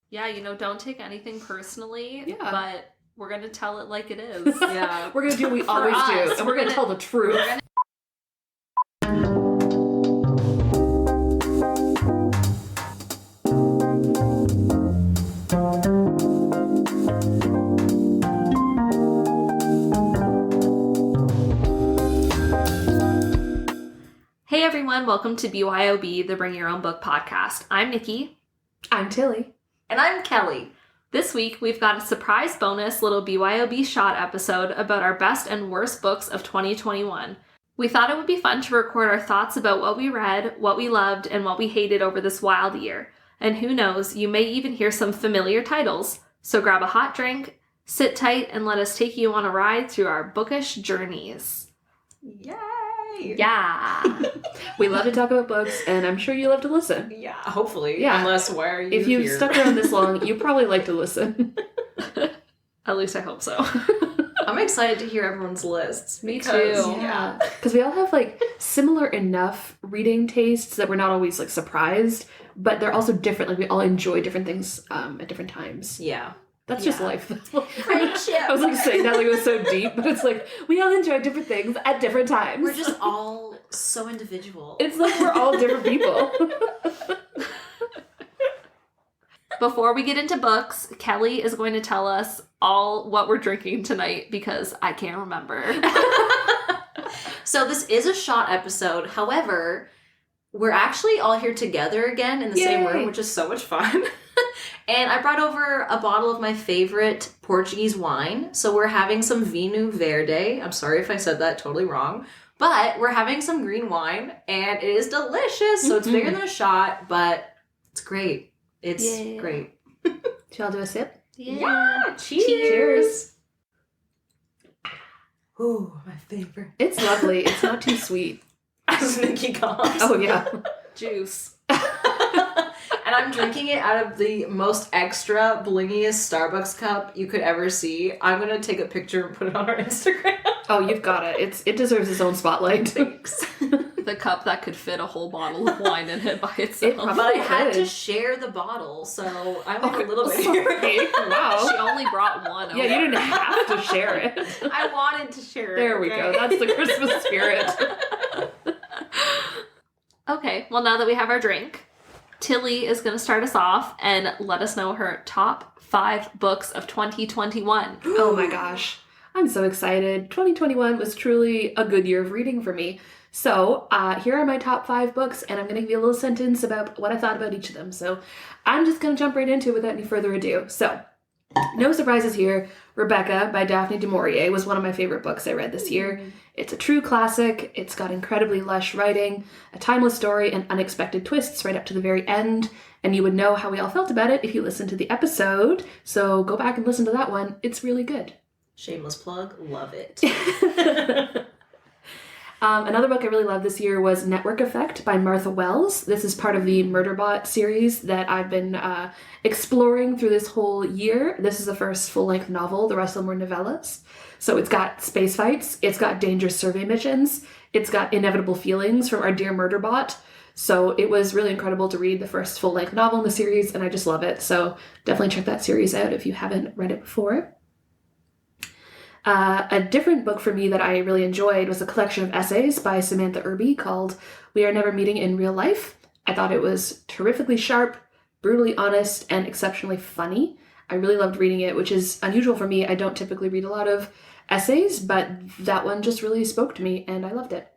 Yeah, don't take anything personally. Yeah. But we're going to tell it like it is. Yeah. We're going to do what we always do. And we're going to tell the truth. Hey everyone, welcome to BYOB, the Bring Your Own Book podcast. I'm Nikki. I'm Tilly. And I'm Kelly. This week, we've got a surprise bonus little BYOB Shot episode about our best and worst books of 2021. We thought it would be fun to record our thoughts about what we read, what we loved, and what we hated over this wild year. And who knows, you may even hear some familiar titles. So grab a hot drink, sit tight, and let us take you on a ride through our bookish journeys. Yay! Yeah! We love to talk about books, and I'm sure you love to listen. Yeah, hopefully. Yeah. Unless, why are you If you've here? stuck around this long, you probably like to listen. At least I hope so. I'm excited to hear everyone's lists. Me because, too. Yeah. Because we all have, similar enough reading tastes that we're not always, surprised, but they're also different. We all enjoy different things at different times. Yeah. That's just life. Friendship. I was saying that it was so deep, but it's we all enjoy different things at different times. We're just all so individual. It's we're all different people. Before we get into books, Kelly is going to tell us all what we're drinking tonight because I can't remember. So this is a shot episode. However, we're actually all here together again in the same room, which is so much fun. And I brought over a bottle of my favorite Portuguese wine. So we're having some Vinho Verde. I'm sorry if I said that totally wrong. But we're having some green wine, and it is delicious. So it's bigger than a shot, but it's great. It's great. Shall I do a sip? Yeah. Cheers. Cheers. Ooh, my favorite. It's lovely. It's not too sweet. As Nikki coughs. Oh, yeah. Juice. And I'm drinking it out of the most extra blingiest Starbucks cup you could ever see. I'm going to take a picture and put it on our Instagram. Oh, you've got it. It deserves its own spotlight. Thanks. The cup that could fit a whole bottle of wine in it by itself. But I had to share the bottle, so I went a little bit here. Wow. She only brought one over. Yeah, you didn't have to share it. I wanted to share it. There we go. That's the Christmas spirit. Okay, well now that we have our drink, Tilly is going to start us off and let us know her top 5 books of 2021. Oh my gosh. I'm so excited. 2021 was truly a good year of reading for me. So here are my top 5 books, and I'm going to give you a little sentence about what I thought about each of them. So I'm just going to jump right into it without any further ado. So, no surprises here. Rebecca by Daphne du Maurier was one of my favorite books I read this year. It's a true classic. It's got incredibly lush writing, a timeless story, and unexpected twists right up to the very end. And you would know how we all felt about it if you listened to the episode. So go back and listen to that one. It's really good. Shameless plug. Love it. Another book I really loved this year was Network Effect by Martha Wells. This is part of the Murderbot series that I've been exploring through this whole year. This is the first full-length novel. The rest of them were novellas. So it's got space fights. It's got dangerous survey missions. It's got inevitable feelings from our dear Murderbot. So it was really incredible to read the first full-length novel in the series, and I just love it. So definitely check that series out if you haven't read it before. A different book for me that I really enjoyed was a collection of essays by Samantha Irby called We Are Never Meeting in Real Life. I thought it was terrifically sharp, brutally honest, and exceptionally funny. I really loved reading it, which is unusual for me. I don't typically read a lot of essays, but that one just really spoke to me, and I loved it.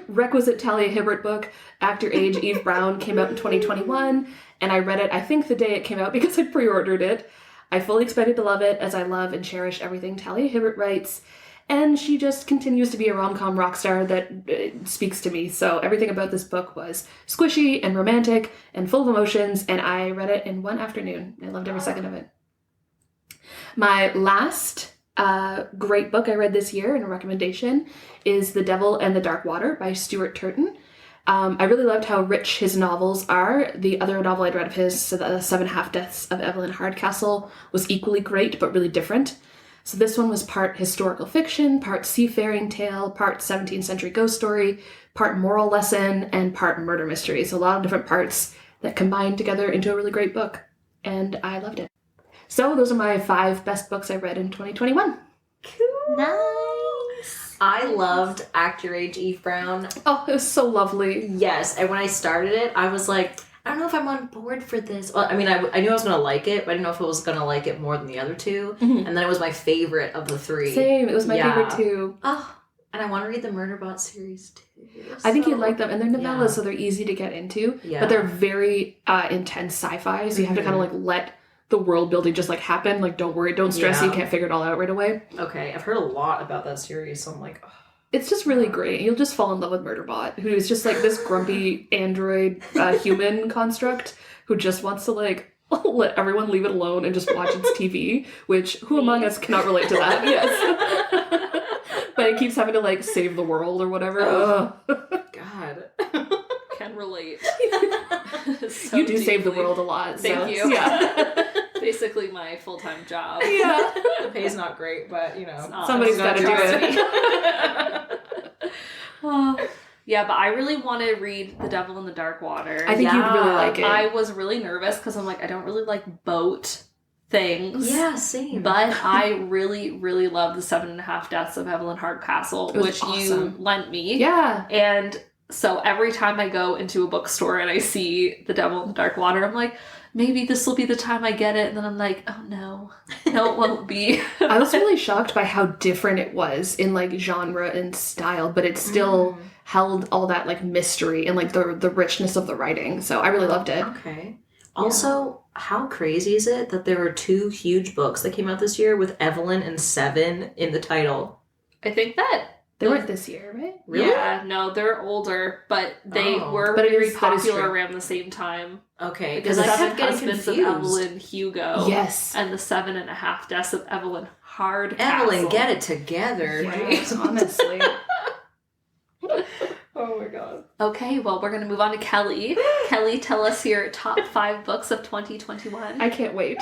Requisite Talia Hibbert book, Actor Age Eve Brown, came out in 2021, and I read it, I think, the day it came out because I pre-ordered it. I fully expected to love it, as I love and cherish everything Talia Hibbert writes, and she just continues to be a rom-com rock star that speaks to me. So everything about this book was squishy and romantic and full of emotions, and I read it in one afternoon. I loved every second of it. My last great book I read this year, and a recommendation, is The Devil and the Dark Water by Stuart Turton. I really loved how rich his novels are. The other novel I'd read of his, The 7 Half-Deaths of Evelyn Hardcastle, was equally great, but really different. So this one was part historical fiction, part seafaring tale, part 17th century ghost story, part moral lesson, and part murder mystery. So a lot of different parts that combined together into a really great book. And I loved it. So those are my 5 best books I read in 2021. Cool. Nice. I loved Act Your Age, Eve Brown. Oh, it was so lovely. Yes, and when I started it, I was like, I don't know if I'm on board for this. Well, I mean, I knew I was going to like it, but I didn't know if I was going to like it more than the other 2. Mm-hmm. And then it was my favorite of the 3. Same. It was my favorite too. Oh, and I want to read the Murderbot series too. I think you'd like them. And they're novellas, so they're easy to get into. Yeah. But they're very intense sci-fi, so you have to kind of like let the world building just like happen. Like, don't worry, don't stress, you can't figure it all out right away. Okay, I've heard a lot about that series, so I'm like, oh. It's just really great. You'll just fall in love with Murderbot, who is just like this grumpy android human construct who just wants to like let everyone leave it alone and just watch its TV, which who among us cannot relate to that? Yes. But it keeps having to like save the world or whatever. Oh. God. Can relate. So you do deeply. Save the world a lot. Thank you. Yeah. Basically my full-time job. Yeah. The pay's not great, but you know. Somebody's got to do it. Yeah, but I really want to read The Devil in the Dark Water. I think you'd really like it. I was really nervous because I'm like, I don't really like boat things. Yeah, same. But I really, really love The 7.5 Deaths of Evelyn Hardcastle, which you lent me. Yeah. And so every time I go into a bookstore and I see The Devil in the Dark Water, I'm like, maybe this will be the time I get it. And then I'm like, oh no, it won't be. I was really shocked by how different it was in like genre and style, but it still held all that like mystery and like the richness of the writing. So I really loved it. Okay. Also, how crazy is it that there were 2 huge books that came out this year with Evelyn and 7 in the title? I think that they weren't this year, right? Really? Yeah, no, they're older, but they were very popular around the same time. Okay, because the 7 Husbands of confused. Evelyn Hugo. Yes. And the 7.5 Deaths of Evelyn Hardcastle. Evelyn, get it together. Yes, honestly. Oh my god. Okay, well, we're going to move on to Kelly. Kelly, tell us your top 5 books of 2021. I can't wait.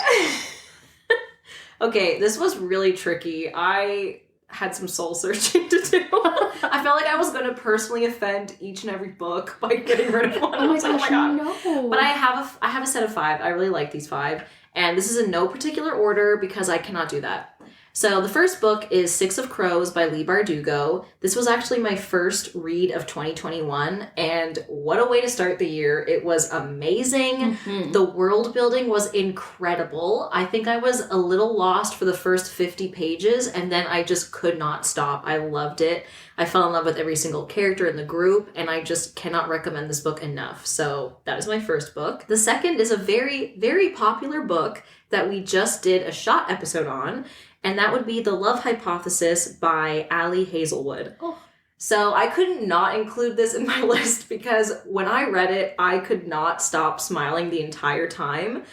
Okay, this was really tricky. I had some soul searching to do. I felt like I was going to personally offend each and every book by getting rid of one. Oh my gosh, no. But I have a set of 5. I really like these 5. And this is in no particular order because I cannot do that. So the first book is 6 of Crows by Leigh Bardugo. This was actually my first read of 2021, and what a way to start the year. It was amazing. Mm-hmm. The world building was incredible. I think I was a little lost for the first 50 pages, and then I just could not stop. I loved it. I fell in love with every single character in the group, and I just cannot recommend this book enough. So that is my first book. The second is a very, very popular book that we just did a Shot episode on, and that would be The Love Hypothesis by Ali Hazelwood. Oh. So I could not include this in my list because when I read it, I could not stop smiling the entire time.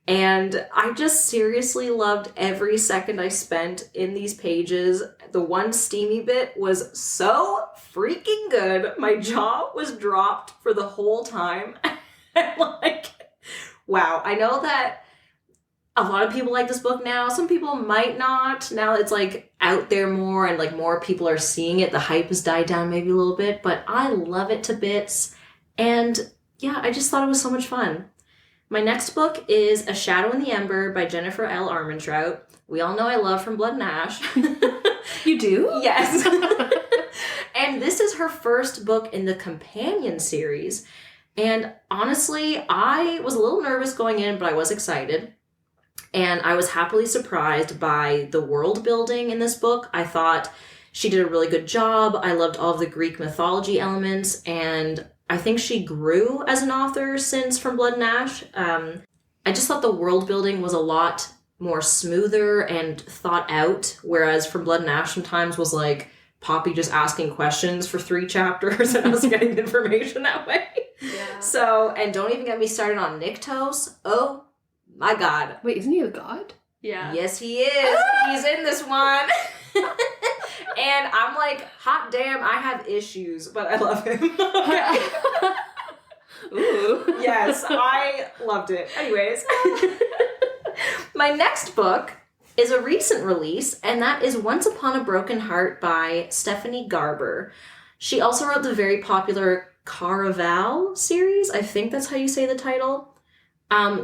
And I just seriously loved every second I spent in these pages. The one steamy bit was so freaking good. My jaw was dropped for the whole time. Like, wow. I know that a lot of people like this book now. Some people might not. Now it's like out there more and like more people are seeing it. The hype has died down maybe a little bit, but I love it to bits. And yeah, I just thought it was so much fun. My next book is A Shadow in the Ember by Jennifer L. Armentrout. We all know I love From Blood and Ash. You do? Yes. And this is her first book in the companion series. And honestly, I was a little nervous going in, but I was excited. And I was happily surprised by the world building in this book. I thought she did a really good job. I loved all of the Greek mythology elements, and I think she grew as an author since From Blood and Ash. I just thought the world building was a lot more smoother and thought out, whereas From Blood and Ash sometimes was like Poppy just asking questions for 3 chapters and us getting information that way. Yeah. So, and don't even get me started on Nyktos. Oh my god. Wait, isn't he a god? Yeah. Yes, he is. He's in this one. And I'm like, hot damn, I have issues, but I love him. Ooh. Yes, I loved it. Anyways. My next book is a recent release, and that is Once Upon a Broken Heart by Stephanie Garber. She also wrote the very popular Caraval series. I think that's how you say the title.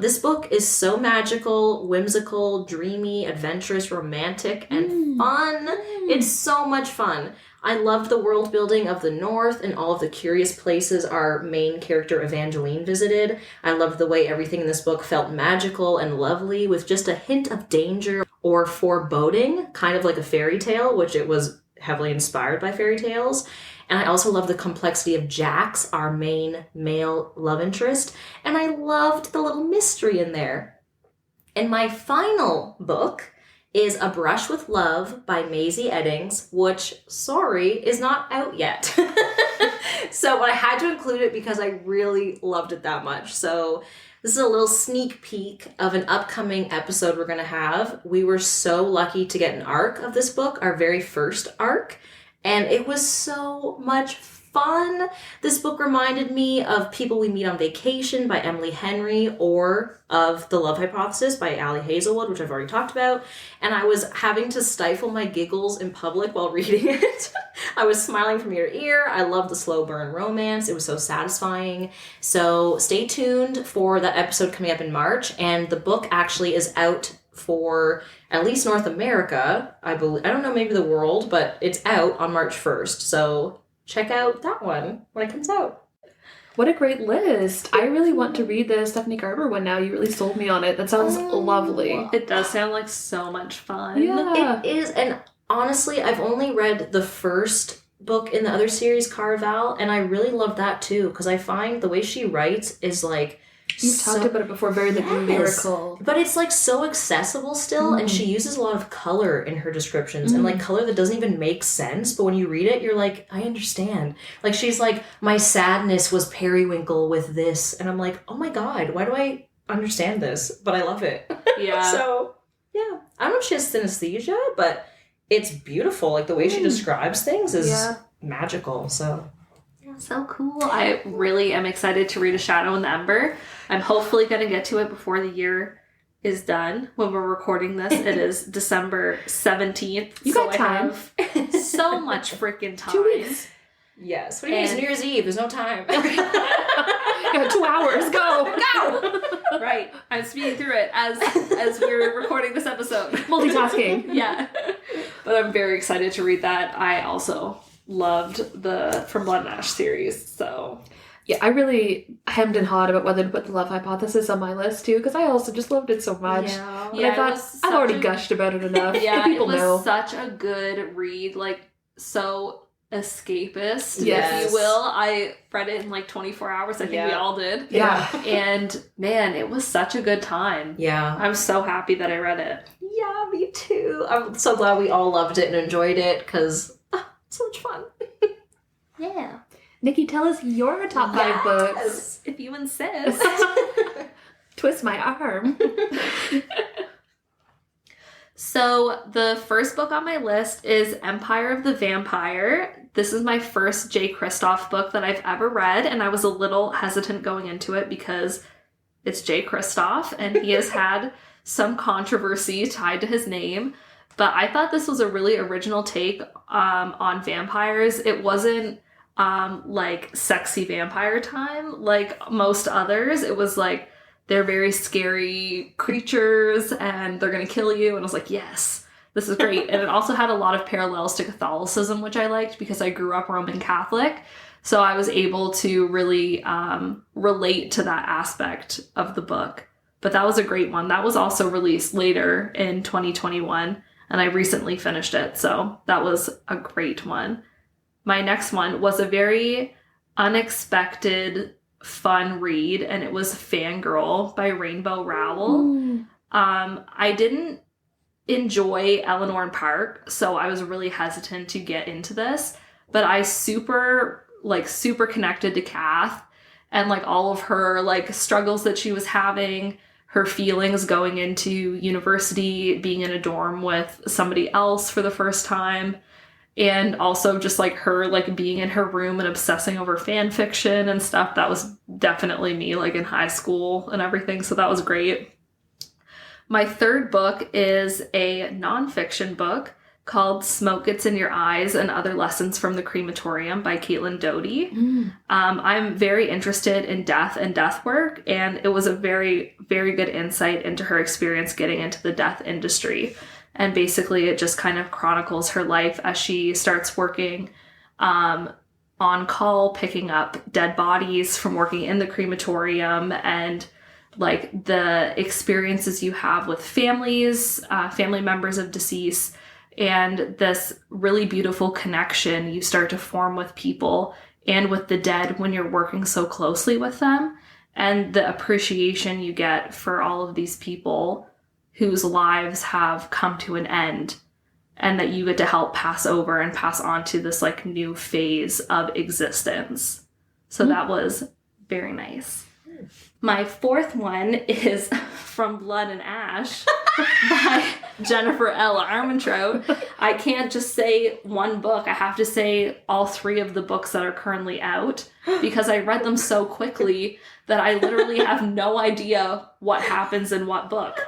This book is so magical, whimsical, dreamy, adventurous, romantic, and fun. It's so much fun. I loved the world building of the North and all of the curious places our main character Evangeline visited. I loved the way everything in this book felt magical and lovely with just a hint of danger or foreboding, kind of like a fairy tale, which it was heavily inspired by fairy tales. And I also love the complexity of Jax, our main male love interest. And I loved the little mystery in there. And my final book is A Brush with Love by Maisie Eddings, which, sorry, is not out yet. So I had to include it because I really loved it that much. So this is a little sneak peek of an upcoming episode we're going to have. We were so lucky to get an arc of this book, our very first arc. And it was so much fun. This book reminded me of People We Meet on Vacation by Emily Henry, or of The Love Hypothesis by Ali Hazelwood, which I've already talked about. And I was having to stifle my giggles in public while reading it. I was smiling from ear to ear. I loved the slow burn romance. It was so satisfying. So stay tuned for that episode coming up in March. And the book actually is out for at least North America, I believe. I don't know, maybe the world, but it's out on March 1st. So check out that one when it comes out. What a great list. I really want to read the Stephanie Garber one now. You really sold me on it. That sounds lovely. It does sound like so much fun. Yeah. It is, and honestly, I've only read the first book in the other series, Caraval, and I really love that too, because I find the way she writes is like, You've talked about it before, very like lyrical. But it's like so accessible still, and she uses a lot of color in her descriptions, and like color that doesn't even make sense, but when you read it, you're like, I understand. Like she's like, my sadness was periwinkle with this, and I'm like, oh my god, why do I understand this? But I love it. Yeah. So, yeah. I don't know if she has synesthesia, but it's beautiful. Like the way she describes things is magical, so... So cool. I really am excited to read A Shadow in the Ember. I'm hopefully going to get to it before the year is done. When we're recording this, it is December 17th. You got time. I have so much freaking time. 2 weeks. Yes. What do you mean? It's New Year's Eve. There's no time. Yeah, 2 hours. Go. Go. Right. I'm speeding through it as we're recording this episode. Multitasking. Yeah. But I'm very excited to read that. I also loved the From Blood and Ash series, so... Yeah, I really hemmed and hawed about whether to put The Love Hypothesis on my list, too, because I also just loved it so much. Yeah. And I thought, I've already gushed about it enough. Yeah, people it was know. such a good read, like, so escapist, Yes. if you will. I read it in, like, 24 hours. I think we all did. Yeah. And, man, it was such a good time. Yeah. I'm so happy that I read it. Yeah, me too. I'm so glad we all loved it and enjoyed it, because... so much fun. Yeah. Nikki, tell us your top 5 books. If you insist. Twist my arm. So the first book on my list is Empire of the Vampire. This is my first Jay Kristoff book that I've ever read, and I was a little hesitant going into it because it's Jay Kristoff, and he has had some controversy tied to his name. But I thought this was a really original take on vampires. It wasn't like sexy vampire time like most others. It was like they're very scary creatures and they're going to kill you. And I was like, yes, this is great. And it also had a lot of parallels to Catholicism, which I liked because I grew up Roman Catholic. So I was able to really relate to that aspect of the book. But that was a great one. That was also released later in 2021. And I recently finished it, so that was a great one. My next one was a very unexpected, fun read, and it was Fangirl by Rainbow Rowell. I didn't enjoy Eleanor and Park, so I was really hesitant to get into this, but I super connected to Kath and like all of her like struggles that she was having, her feelings going into university, being in a dorm with somebody else for the first time, and also just like her like being in her room and obsessing over fan fiction and stuff. That was definitely me like in high school and everything, so that was great. My third book is a nonfiction book called Smoke Gets in Your Eyes and Other Lessons from the Crematorium by Caitlin Doty. I'm very interested in death and death work, and it was a very, very good insight into her experience getting into the death industry. And basically it just kind of chronicles her life as she starts working on call, picking up dead bodies from working in the crematorium, and like the experiences you have with families, family members of deceased, and this really beautiful connection you start to form with people and with the dead when you're working so closely with them, and the appreciation you get for all of these people whose lives have come to an end, and that you get to help pass over and pass on to this like new phase of existence. So that was very nice. My fourth one is From Blood and Ash by Jennifer L. Armentrout. I can't just say one book. I have to say all three of the books that are currently out, because I read them so quickly that I literally have no idea what happens in what book.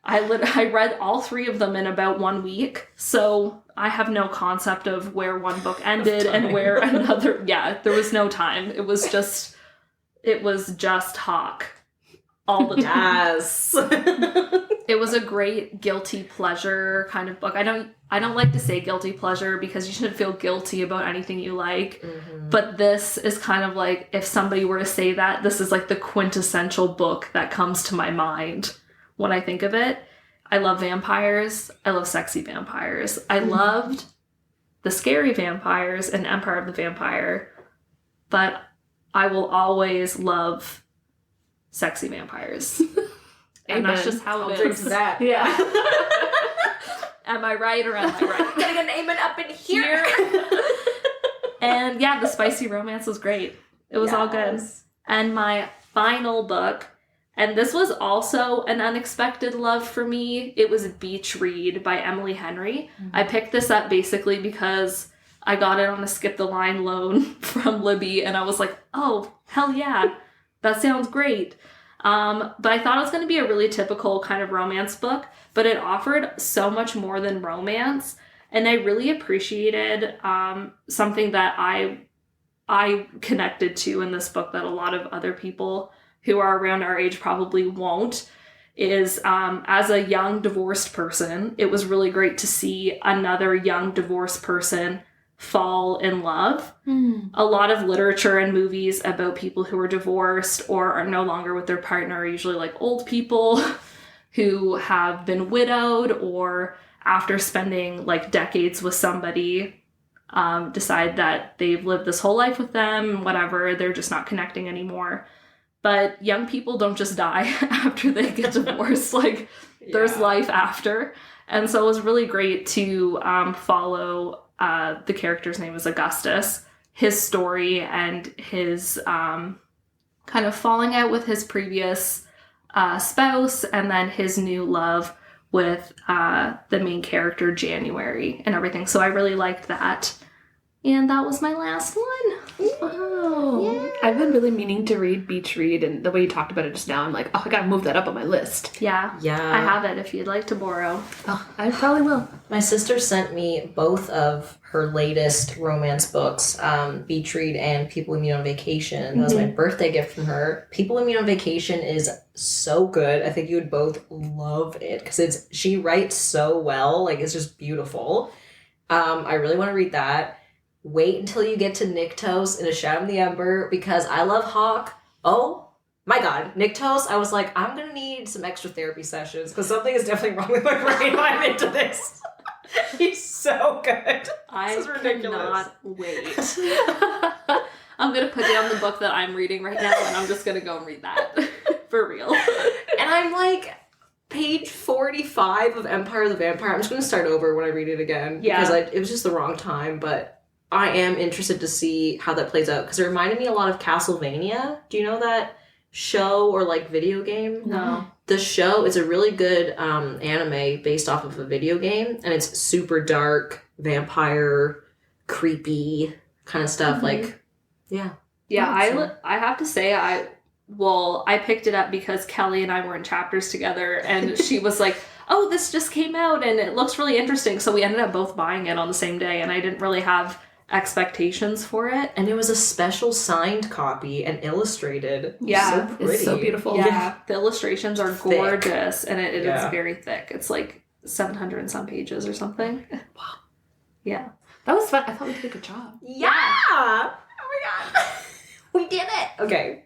I read all three of them in about 1 week, so I have no concept of where one book ended and where another... Yeah, there was no time. It was just Hawk all the time. Yes. It was a great guilty pleasure kind of book. I don't like to say guilty pleasure because you shouldn't feel guilty about anything you like. But this is kind of like, if somebody were to say that, this is like the quintessential book that comes to my mind when I think of it. I love vampires. I love sexy vampires. I loved the scary vampires in Empire of the Vampire, but I will always love sexy vampires. And that's just how it is. That. Yeah. Am I right or am I right? Getting an amen up in here. And yeah, the spicy romance was great. It was all good. And my final book, and this was also an unexpected love for me, it was Beach Read by Emily Henry. I picked this up basically because I got it on a Skip the Line loan from Libby, and I was like, oh, hell yeah, that sounds great. But I thought it was going to be a really typical kind of romance book, but it offered so much more than romance, and I really appreciated something that I connected to in this book that a lot of other people who are around our age probably won't, is as a young divorced person, it was really great to see another young divorced person fall in love. A lot of literature and movies about people who are divorced or are no longer with their partner are usually like old people who have been widowed, or after spending like decades with somebody, decide that they've lived this whole life with them, whatever, they're just not connecting anymore. But young people don't just die after they get divorced. Like, there's life after. And so it was really great to follow the character's name is Augustus, his story and his kind of falling out with his previous spouse, and then his new love with the main character, January, and everything. So I really liked that. And that was my last one. Wow. Yeah. I've been really meaning to read Beach Read, and the way you talked about it just now, I'm like, oh, I gotta move that up on my list. Yeah. Yeah. I have it if you'd like to borrow. Oh, I probably will. My sister sent me both of her latest romance books, Beach Read and People We Meet on Vacation. That was my birthday gift from her. People We Meet on Vacation is so good. I think you would both love it because she writes so well. Like, it's just beautiful. I really want to read that. Wait until you get to Nyctos in A Shadow in the Ember, because I love Hawk. Oh my god, Nyctos, I was like, I'm gonna need some extra therapy sessions because something is definitely wrong with my brain when I'm into this. He's so good. This is ridiculous. Cannot wait. I'm gonna put down the book that I'm reading right now, and I'm just gonna go and read that. For real. And I'm like, page 45 of Empire of the Vampire. I'm just gonna start over when I read it again. Yeah. Because it was just the wrong time, but I am interested to see how that plays out, because it reminded me a lot of Castlevania. Do you know that show or like video game? No. The show is a really good anime based off of a video game, and it's super dark, vampire, creepy kind of stuff. Like, yeah. Yeah, I have to say, I picked it up because Kelly and I were in chapters together, and she was like, oh, this just came out and it looks really interesting. So we ended up both buying it on the same day, and I didn't really have expectations for it. And it was a special signed copy and illustrated. Yeah, so pretty. it's so beautiful. Yeah, the illustrations are Thick. gorgeous, and it Yeah. is very thick. It's like 700 and some pages or something. Wow. Yeah. That was fun. I thought we did a good job. Yeah! Oh my god. We did it! Okay.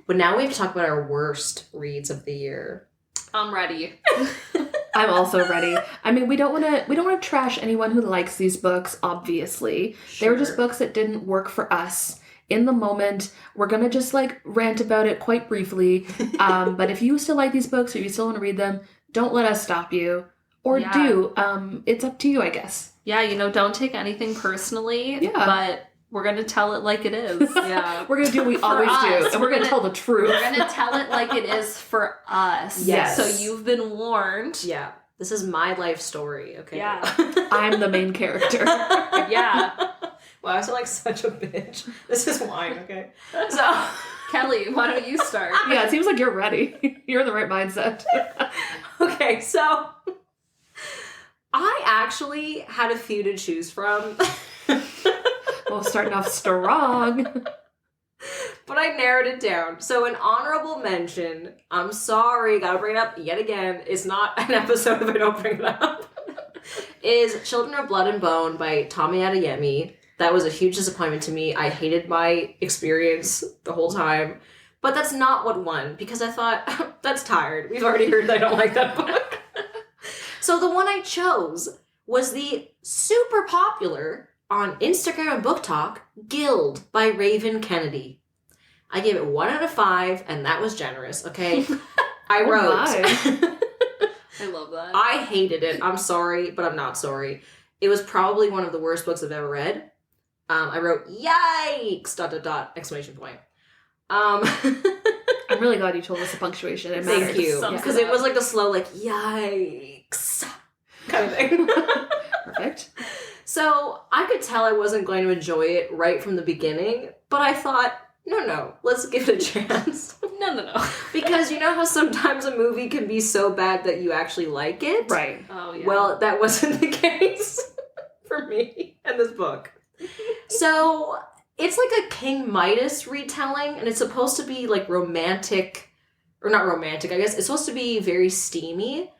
But now we have to talk about our worst reads of the year. I'm ready. I'm also ready. I mean, we don't want to trash anyone who likes these books, obviously. They were just books that didn't work for us in the moment. We're going to just like rant about it quite briefly. But if you still like these books or you still want to read them, don't let us stop you. Or do. It's up to you, I guess. Yeah, don't take anything personally, Yeah. but we're going to tell it like it is. Yeah. We're going to do what we always us, do. And we're going to tell the truth. We're going to tell it like it is for us. Yes. So you've been warned. Yeah. This is my life story, okay? Yeah. I'm the main character. Yeah. Wow, I sound like such a bitch. This is wine, okay? So, Kelly, why don't you start? Yeah, it seems like you're ready. You're in the right mindset. okay, so I actually had a few to choose from. Well, starting off strong. But I narrowed it down. So an honorable mention, I'm sorry, gotta bring it up yet again, it's not an episode if I don't bring it up, is Children of Blood and Bone by Tommy Adeyemi. That was a huge disappointment to me. I hated my experience the whole time. But that's not what won, because I thought, that's tired. We've already heard that I don't like that book. So the one I chose was the super popular, on Instagram and Book Talk, Guild by Raven Kennedy. I gave it 1 out of 5, and that was generous, okay? I Oh wrote... I love that. I hated it. I'm sorry, but I'm not sorry. It was probably one of the worst books I've ever read. I wrote, yikes, ... exclamation point. I'm really glad you told us the punctuation. It Thank matters. you. Yeah. Because it was like the slow, like, yikes kind of thing. Perfect. So I could tell I wasn't going to enjoy it right from the beginning, but I thought, no, let's give it a chance. No. Because you know how sometimes a movie can be so bad that you actually like it? Right. Oh, yeah. Well, that wasn't the case for me and this book. So it's like a King Midas retelling, and it's supposed to be like romantic, or not romantic, I guess. It's supposed to be very steamy.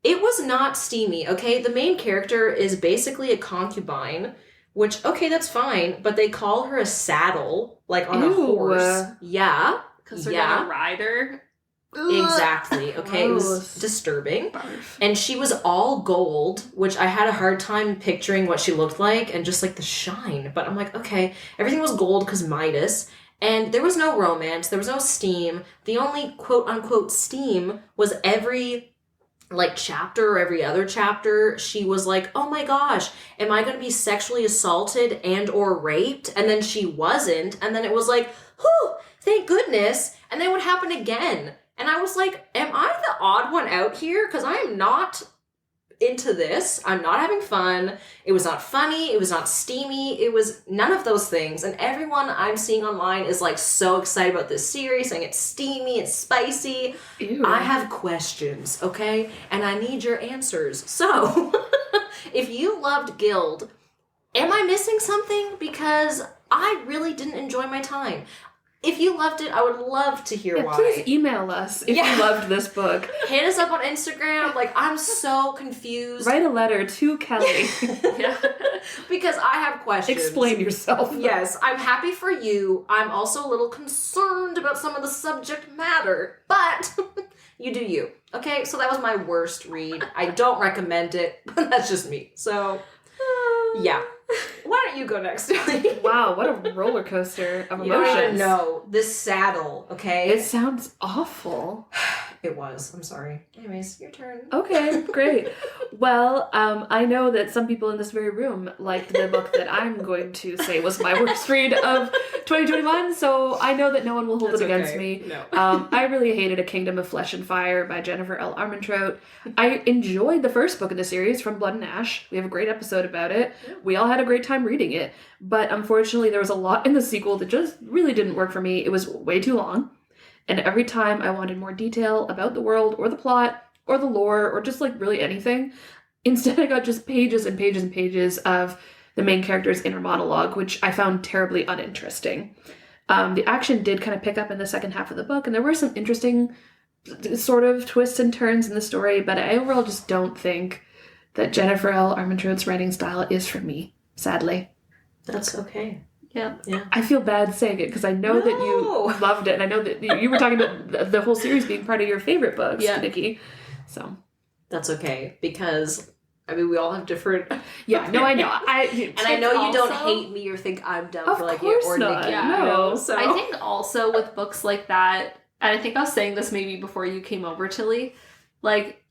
It was not steamy, okay? The main character is basically a concubine, which, okay, that's fine, but they call her a saddle, like on a Ew. horse. Yeah. Because they're not a rider. Exactly. Okay, it was Gross. disturbing. Barf. And she was all gold, which I had a hard time picturing what she looked like and just like the shine. But I'm like, okay, everything was gold because Midas. And there was no romance, there was no steam. The only quote unquote steam was every like chapter or every other chapter, she was like, oh my gosh, am I going to be sexually assaulted and or raped? And then she wasn't. And then it was like, whew, thank goodness. And then it would happen again. And I was like, am I the odd one out here? Because I am not into this. I'm not having fun. It was not funny. It was not steamy. It was none of those things. And everyone I'm seeing online is like so excited about this series, saying it's steamy, it's spicy. Ew. I have questions, okay? And I need your answers. So, if you loved Guild, am I missing something? Because I really didn't enjoy my time. If you loved it, I would love to hear why. Please email us if Yeah. you loved this book. Hit us up on Instagram. Like, I'm so confused. Write a letter to Kelly. Yeah. Because I have questions. Explain yourself. Yes, I'm happy for you. I'm also a little concerned about some of the subject matter. But you do you. Okay, so that was my worst read. I don't recommend it, but that's just me. So, yeah. Why don't you go next, Tilly? Wow, what a roller coaster of You don't even emotions. know. This saddle, okay? It sounds awful. It was. I'm sorry. Anyways, your turn. Okay, great. Well, I know that some people in this very room liked the book that I'm going to say was my worst read of 2021, so I know that no one will hold That's it against okay. me. No. I really hated A Kingdom of Flesh and Fire by Jennifer L. Armentrout. I enjoyed the first book in the series, From Blood and Ash. We have a great episode about it. We all had a great time reading it, but unfortunately there was a lot in the sequel that just really didn't work for me. It was way too long. And every time I wanted more detail about the world or the plot or the lore or just like really anything. Instead, I got just pages and pages and pages of the main character's inner monologue, which I found terribly uninteresting. The action did kind of pick up in the second half of the book, and there were some interesting sort of twists and turns in the story, but I overall just don't think that Jennifer L. Armentrout's writing style is for me, sadly. That's okay. Yeah. I feel bad saying it because I know that you loved it, and I know that you were talking about the whole series being part of your favorite books, Nikki. So that's okay, because I mean, we all have different. Yeah, no, I know. I know you don't hate me or think I'm dumb for like it or not. Nikki. Yeah, no. So I think also with books like that, and I think I was saying this maybe before you came over, Tilly, like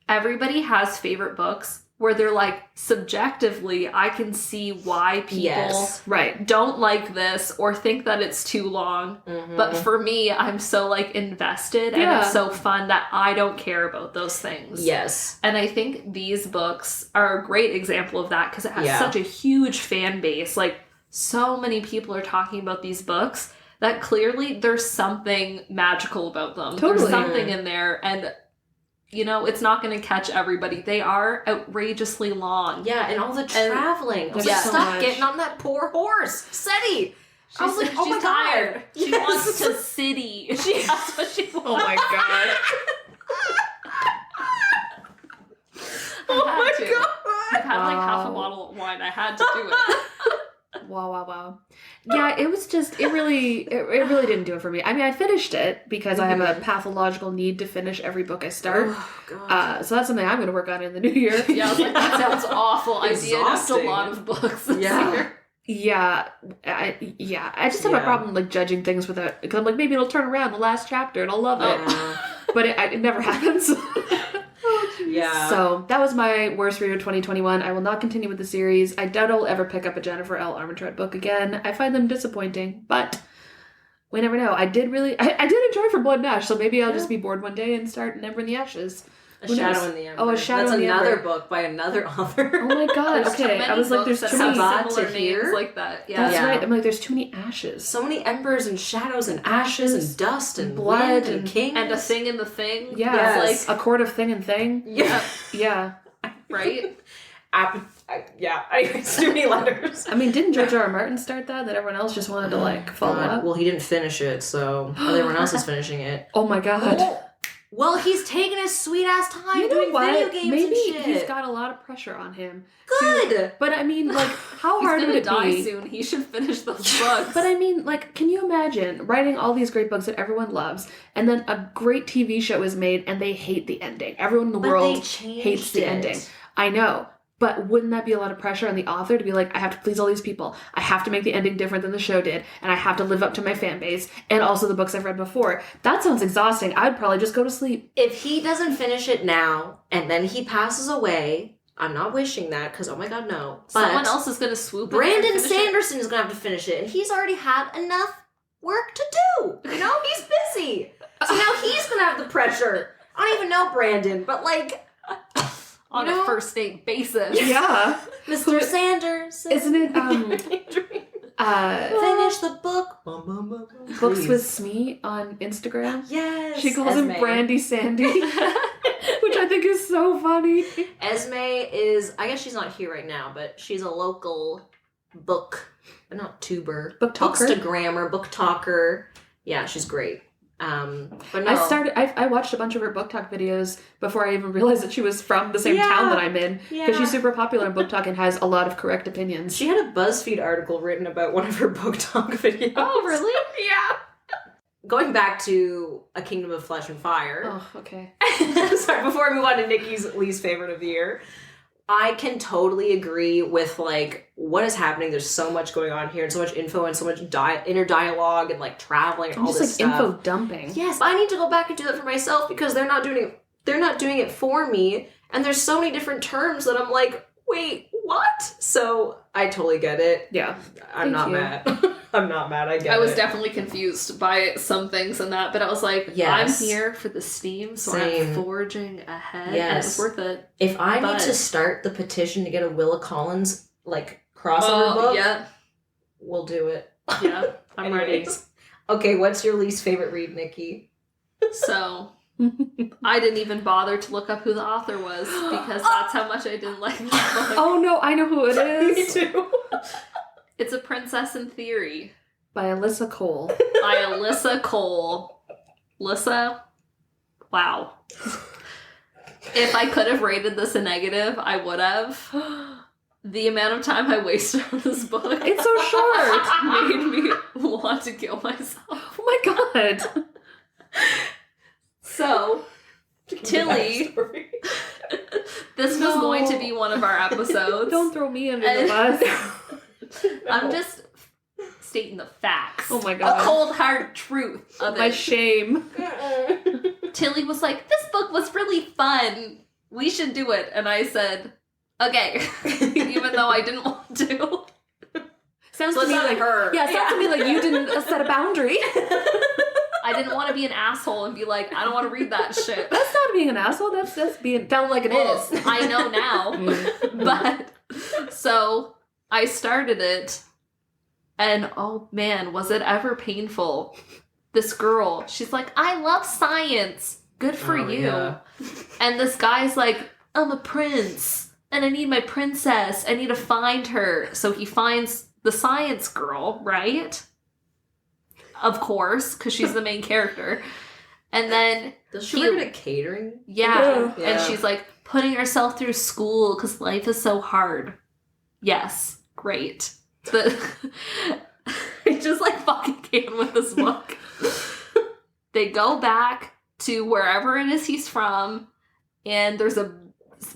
everybody has favorite books where they're like, subjectively, I can see why people don't like this or think that it's too long. Mm-hmm. But for me, I'm so like invested and it's so fun that I don't care about those things. Yes. And I think these books are a great example of that because it has such a huge fan base. Like, so many people are talking about these books that clearly there's something magical about them. Totally. There's something in there, and you know, it's not going to catch everybody. They are outrageously long. Yeah, and all the traveling. Stop getting on that poor horse. Seti! I was like, she's tired. She wants to city. That's what she wants. Oh my god. I had like half a bottle of wine. I had to do it. Wow. Yeah, it was just, it really didn't do it for me. I mean, I finished it because I have a pathological need to finish every book I start. Oh, God. So that's something I'm going to work on in the new year. Yeah, I was like, that sounds awful. I did a lot of books this year. Yeah, I just have a problem like judging things without, because I'm like, maybe it'll turn around the last chapter and I'll love it. But it never happens. Yeah. So that was my worst read of 2021. I will not continue with the series. I doubt I'll ever pick up a Jennifer L. Armentrout book again. I find them disappointing, but we never know. I did enjoy For Blood and Ash, so maybe I'll just be bored one day and start Never in the Ashes. A Shadow in the Ember. Oh, A Shadow in the Ember. That's another book by another author. Oh my god, okay. I was like, there's too many similar names like that. Yeah. That's right. I'm like, there's too many ashes. So many embers and shadows and ashes and dust and blood and kings. And a thing in the thing. Yeah. Yes. Like a court of thing and thing. Yeah. Yeah. Right? It's too many letters. I mean, didn't George R. Martin start that everyone else just wanted to like follow up? Well, he didn't finish it, so everyone else is finishing it. Oh my god. Oh. Well, he's taking his sweet ass time doing video games Maybe and shit. He's got a lot of pressure on him. Good! But I mean, like, how hard would it be? He's gonna die soon. He should finish those books. But I mean, like, can you imagine writing all these great books that everyone loves, and then a great TV show is made and they hate the ending? Everyone in the world hates the ending. I know. But wouldn't that be a lot of pressure on the author to be like, I have to please all these people. I have to make the ending different than the show did. And I have to live up to my fan base and also the books I've read before. That sounds exhausting. I'd probably just go to sleep. If he doesn't finish it now and then he passes away, I'm not wishing that because, oh my god, no. But someone else is going to swoop in. Brandon Sanderson is going to have to finish it. And he's already had enough work to do. You know, he's busy. So now he's going to have the pressure. I don't even know Brandon, but like... On a first date basis. Yeah. Mr. Sanders. Isn't it, finish the book. Books with Smee on Instagram? Yes. She calls him Brandy Sandy. Which I think is so funny. Esme is, I guess she's not here right now, but she's a local not tuber. Book talker. Bookstagrammer, book talker. Yeah, she's great. But no. I watched a bunch of her book talk videos before I even realized that she was from the same town that I'm in. Because she's super popular in book talk and has a lot of correct opinions. She had a BuzzFeed article written about one of her book talk videos. Oh, really? Yeah. Going back to A Kingdom of Flesh and Fire. Oh, okay. Sorry, before I move on to Nikki's least favorite of the year. I can totally agree with, like, what is happening. There's so much going on here and so much info and so much inner dialogue and, like, traveling and all this stuff. Info dumping. Yes, I need to go back and do that for myself because they're not doing it for me. And there's so many different terms that I'm like, wait, what? So I totally get it. Yeah. I'm not mad. I'm not mad. I get it. I was definitely confused by some things in that, but I was like, yes. I'm here for the steam, so Same. I'm forging ahead. Yes. And it was worth it. If I need to start the petition to get a Willa Collins, like, crossover book, we'll do it. Yeah, I'm ready. Okay, what's your least favorite read, Nikki? So, I didn't even bother to look up who the author was because that's how much I didn't like this book. Oh no, I know who it is. Me too. It's A Princess in Theory. By Alyssa Cole. By Alyssa Cole. Alyssa, wow. If I could have rated this a negative, I would have. The amount of time I wasted on this book. It's so short. Made me want to kill myself. Oh my god. So, Tilly, this was going to be one of our episodes. Don't throw me under the bus. I'm just stating the facts. Oh my god. A cold hard truth of My it. shame. Tilly was like, this book was really fun. We should do it. And I said, okay. Even though I didn't want to. Sounds So to me it's not like her. Yeah, sounds to me like you didn't set a boundary. I didn't want to be an asshole and be like, I don't want to read that shit. That's not being an asshole. That's being telling like it is. I know now. But, so, I started it. And, oh man, was it ever painful. This girl, she's like, I love science. Good for you. Yeah. And this guy's like, I'm a prince. And I need my princess. I need to find her. So he finds the science girl, right? Of course, because she's the main character. And then... Does she work at catering? Yeah. Yeah. And she's like, putting herself through school because life is so hard. Yes. Great. But I just like fucking can with this book. They go back to wherever it is he's from, and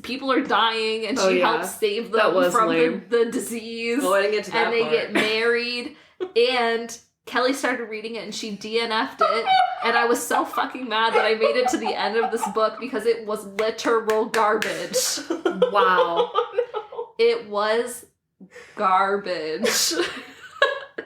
people are dying, and she helps save them from the disease. Oh, I didn't get to that and they part. get married, and Kelly started reading it, and she DNF'd it, and I was so fucking mad that I made it to the end of this book because it was literal garbage. Wow. Oh, It was garbage. no.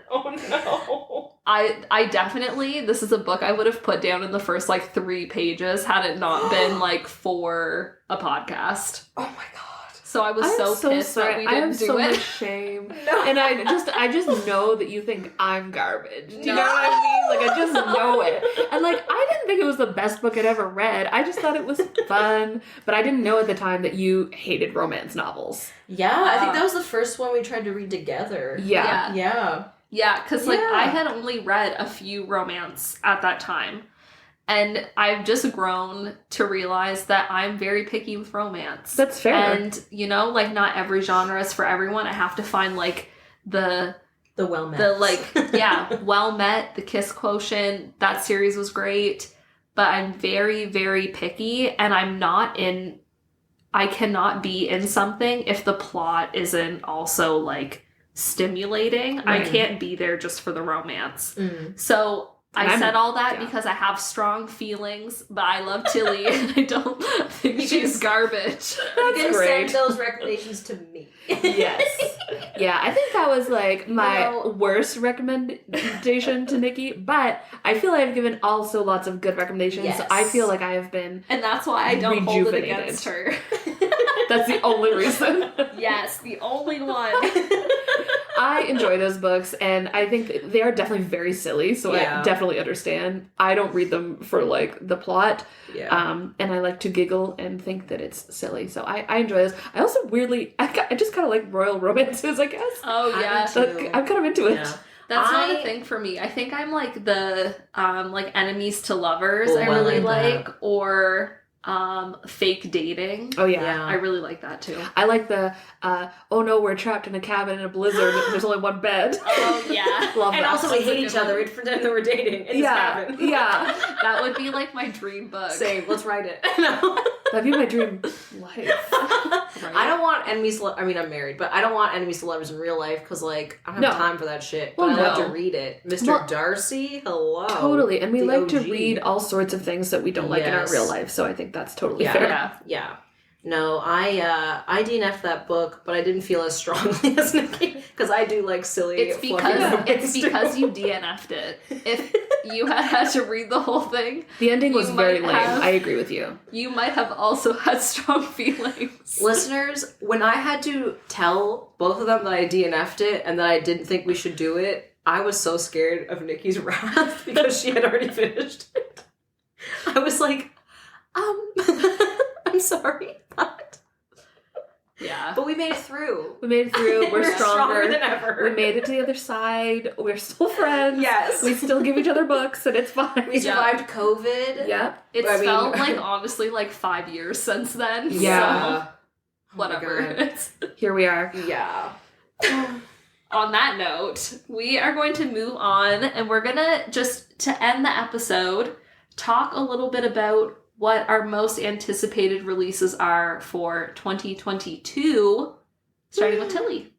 Oh, no. I definitely, this is a book I would have put down in the first, 3 pages had it not been, for a podcast. Oh, my God. So I was so pissed that we didn't I have do so it. much shame. No. And I just know that you think I'm garbage. Do you know what I mean? I just know it. And, I didn't think it was the best book I'd ever read. I just thought it was fun. But I didn't know at the time that you hated romance novels. Yeah, I think that was the first one we tried to read together. Yeah. Yeah. Yeah, because, Yeah. I had only read a few romance at that time. And I've just grown to realize that I'm very picky with romance. That's fair. And, not every genre is for everyone. I have to find, the well met. Well Met, The Kiss Quotient. That series was great. But I'm very, very picky, and I cannot be in something if the plot isn't also, stimulating. Right. I can't be there just for the romance. Mm. So I said all that yeah. because I have strong feelings, but I love Tilly, and I don't think she's garbage. You can great. send those recommendations to me. Yes. Yeah, I think that was my worst recommendation to Nikki, but I feel I've given also lots of good recommendations. Yes. So I feel like I have been And that's why I don't hold it Rejuvenated. against her. that's the only reason. Yes, the only one. I enjoy those books, and I think they are definitely very silly, so Yeah. I definitely understand. I don't read them for the plot. Yeah. And I like to giggle and think that it's silly. So I enjoy this. I also weirdly, I just kind of like royal romances, I guess. Oh, yeah. too. I'm kind of into it. Yeah. That's not a thing for me. I think I'm the enemies to lovers Oh, I I really like like, or fake dating. Oh, yeah. I really like that too. I like the, oh no, we're trapped in a cabin in a blizzard. There's only one bed. Oh, yeah. Love And that. also we hate each other. We pretend that we're dating in this cabin. Yeah. That would be my dream book. Same. Let's write it. No. That'd be my dream life. Right? I don't want enemies to I'm married, but I don't want enemies to lovers in real life because, I don't have time for that shit. But Well, I like no. to read it. Mr. Well, Darcy, hello. Totally. And we The like to OG. read all sorts of things that we don't like in our Yes. real life. So I think that's totally Yeah. fair. Yeah. No, I DNF'd that book, but I didn't feel as strongly as Nikki because I do like silly. It's fluffy because romance too. you DNF'd it. If you had to read the whole thing, The ending was You very might lame. have- I agree with you. you might have also had strong feelings. Listeners, when I had to tell both of them that I DNF'd it and that I didn't think we should do it, I was so scared of Nikki's wrath because she had already finished it. I was like, I'm sorry, but Yeah. we made it through. We made it through. We're stronger than ever. We made it to the other side. We're still friends. Yes. We still give each other books, and it's fine. We survived COVID. Yeah. It's felt like honestly like 5 years since then. Yeah. So, whatever. Here we are. Yeah. On that note, we are going to move on, and we're gonna just to end the episode talk a little bit about what our most anticipated releases are for 2022, starting with Tilly.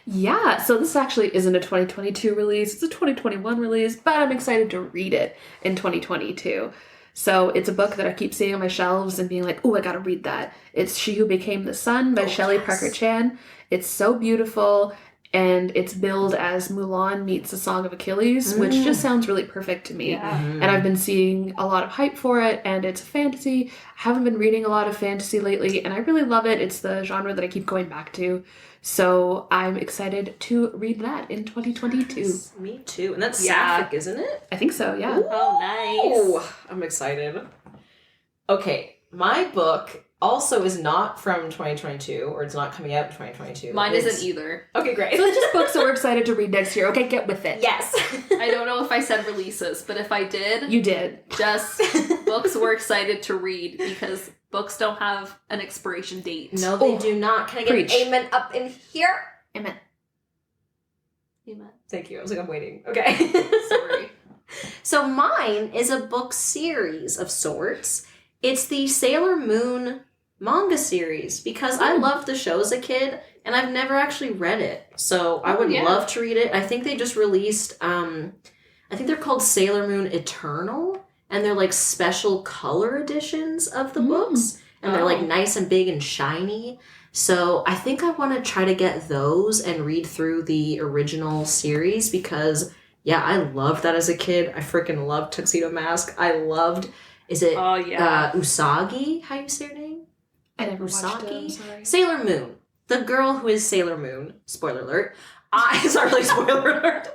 Yeah, so this actually isn't a 2022 release, it's a 2021 release, but I'm excited to read it in 2022. So it's a book that I keep seeing on my shelves and being like, oh, I gotta read that. It's She Who Became the Sun by Shelley Parker Chan. It's so beautiful, and it's billed as Mulan meets the Song of Achilles, which just sounds really perfect to me. Yeah. And I've been seeing a lot of hype for it, and it's a fantasy. I haven't been reading a lot of fantasy lately, and I really love it. It's the genre that I keep going back to. So I'm excited to read that in 2022. Yes, me too. And that's Yeah. sapphic, isn't it? I think so, yeah. Oh, nice. Oh, I'm excited. Okay, my book also is not from 2022, or it's not coming out in 2022. Mine isn't either. Okay, great. So it's just books that we're excited to read next year. Okay, get with it. Yes. I don't know if I said releases, but if I did, You did. just books we're excited to read because books don't have an expiration date. No, they Oh, do not. Can I get preach. an amen up in here? Amen. Amen. Thank you. I was like, I'm waiting. Okay. Sorry. So mine is a book series of sorts. It's the Sailor Moon manga series because I loved the show as a kid and I've never actually read it. So I would love to read it. I think they just released, I think they're called Sailor Moon Eternal, and they're like special color editions of the books, and they're like nice and big and shiny. So I think I want to try to get those and read through the original series because, yeah, I loved that as a kid. I freaking loved Tuxedo Mask. I loved, is it Oh, yeah. Usagi? How you say her name? I never watched it, I'm Usagi? sorry. Sailor Moon. The girl who is Sailor Moon. Spoiler alert. It's not really spoiler alert.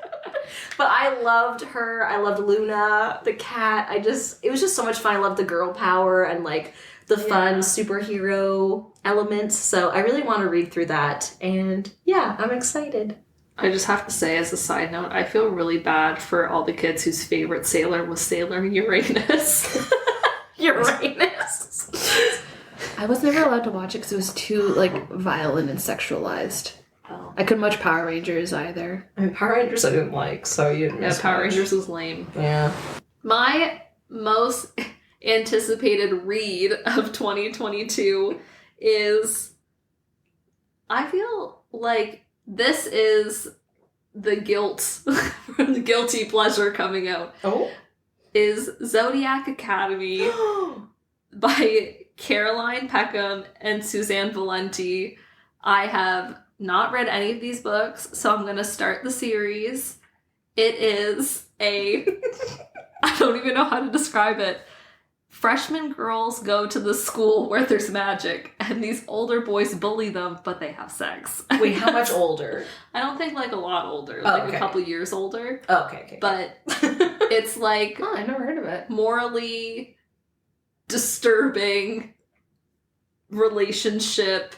But I loved her. I loved Luna, the cat. It was just so much fun. I loved the girl power and like the fun superhero elements. So I really want to read through that. And yeah, I'm excited. I just have to say, as a side note, I feel really bad for all the kids whose favorite sailor was Sailor Uranus. Uranus. I was never allowed to watch it because it was too, like, violent and sexualized. Oh. I couldn't watch Power Rangers either. I mean, Power Rangers I didn't like, so you didn't Yeah, miss Power much. Rangers was lame. Yeah. My most anticipated read of 2022 is, I feel like this is the the guilty pleasure coming out, Oh. is Zodiac Academy by Caroline Peckham and Suzanne Valenti. I have not read any of these books, so I'm going to start the series. It is I don't even know how to describe it. Freshman girls go to the school where there's magic, and these older boys bully them, but they have sex. Wait, how much older? I don't think like a lot older, Oh, like okay. a couple years older. Oh, okay. But it's like Oh, I never heard of it. morally disturbing relationship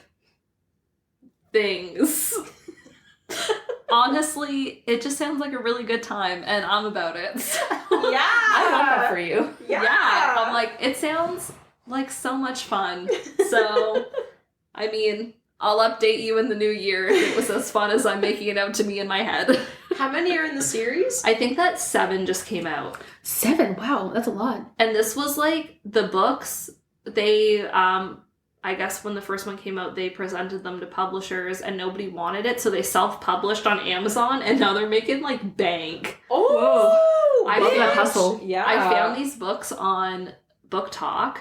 things. Honestly, it just sounds like a really good time, and I'm about it. So, Yeah. I want that for you. yeah, I'm like, it sounds like so much fun. So, I mean, I'll update you in the new year if it was as fun as I'm making it out to me in my head. How many are in the series? I think that 7 just came out. 7? Wow, that's a lot. And this was like the books, they, I guess when the first one came out, they presented them to publishers and nobody wanted it, so they self-published on Amazon, and now they're making like bank. Oh, I love that bitch. hustle. Yeah. I found these books on Book Talk,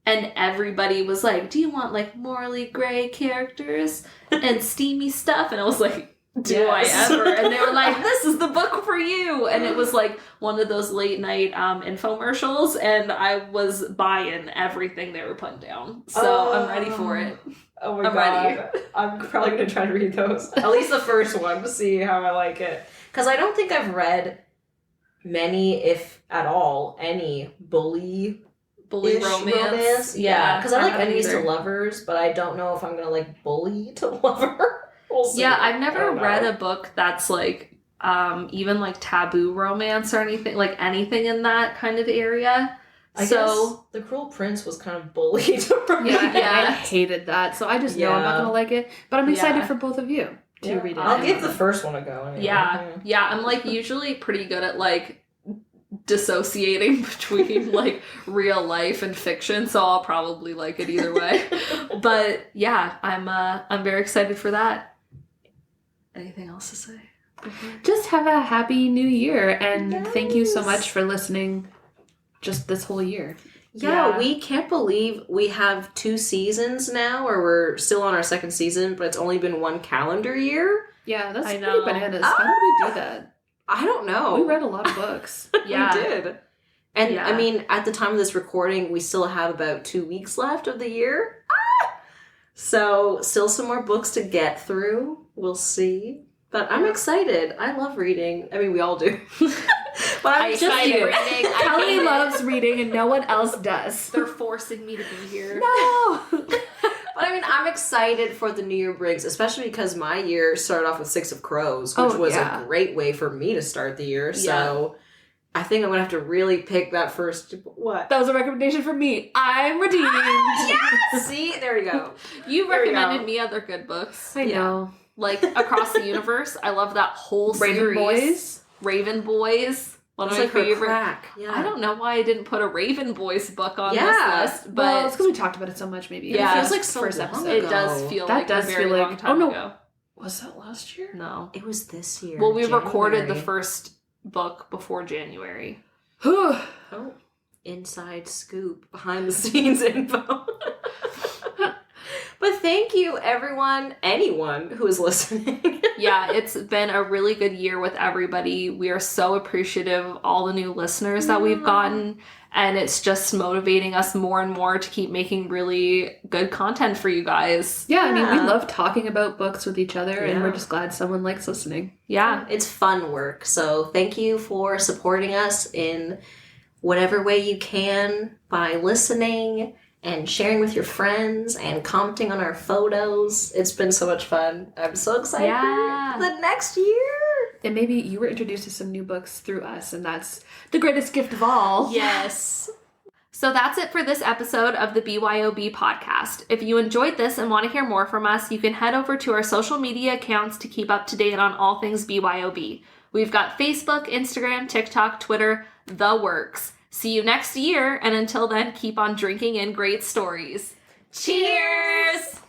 and everybody was like, do you want like morally gray characters and steamy stuff? And I was like, do Yes. I ever? And they were like, this is the book for you. And it was like one of those late night infomercials, and I was buying everything they were putting down. So I'm ready for it. Oh my I'm god. I'm probably going to try to read those. At least the first one to see how I like it. Because I don't think I've read many, if at all, any bully bully romance. Yeah, because I like enemies either. to lovers, but I don't know if I'm gonna like bully to lover. We'll see. Yeah, I've never read a book that's like even like taboo romance or anything, like anything in that kind of area. I guess The Cruel Prince was kind of bullied. I hated that, so I just know I'm not gonna like it. But I'm excited for both of you to read it. I'll give the first one a go. Anyway. Yeah. I'm like usually pretty good at like dissociating between like real life and fiction, so I'll probably like it either way. But yeah, I'm very excited for that. Anything else to say? Just have a happy new year, and thank you so much for listening just this whole year. Yeah, we can't believe we have 2 seasons now, or we're still on our 2nd season, but it's only been 1 calendar year. Yeah, that's pretty bananas. How did we do that? I don't know. We read a lot of books. Yeah. We did. And I mean, at the time of this recording, we still have about 2 weeks left of the year. So, still some more books to get through. We'll see. But I'm excited. I love reading. I mean, we all do. But I'm excited. Reading. Kelly loves reading and no one else does. They're forcing me to be here. No! But I mean, I'm excited for the New Year brings, especially because my year started off with 6 of Crows, which was a great way for me to start the year. So I think I'm going to have to really pick that first. What? That was a recommendation from me. I'm redeemed. Yes! See? There you go. You recommended me other good books. I know. Like Across the Universe. I love that whole series. Raven Boys. One of my favorite. Yeah. I don't know why I didn't put a Raven Boys book on this list, but well, it's because we talked about it so much. Maybe it feels like so first long episode. ago. It does feel like a very long time ago. Was that last year? No, it was this year. Well, we recorded the first book before January. Oh, inside scoop, behind the scenes info. But thank you, anyone who is listening. Yeah, it's been a really good year with everybody. We are so appreciative of all the new listeners that we've gotten, and it's just motivating us more and more to keep making really good content for you guys. Yeah, I mean, we love talking about books with each other, and we're just glad someone likes listening. Yeah. It's fun work, so thank you for supporting us in whatever way you can by listening and sharing with your friends and commenting on our photos. It's been so much fun. I'm so excited for the next year. And maybe you were introduced to some new books through us, and that's the greatest gift of all. Yes. So that's it for this episode of the BYOB podcast. If you enjoyed this and want to hear more from us, you can head over to our social media accounts to keep up to date on all things BYOB. We've got Facebook, Instagram, TikTok, Twitter, the works. See you next year, and until then, keep on drinking in great stories. Cheers!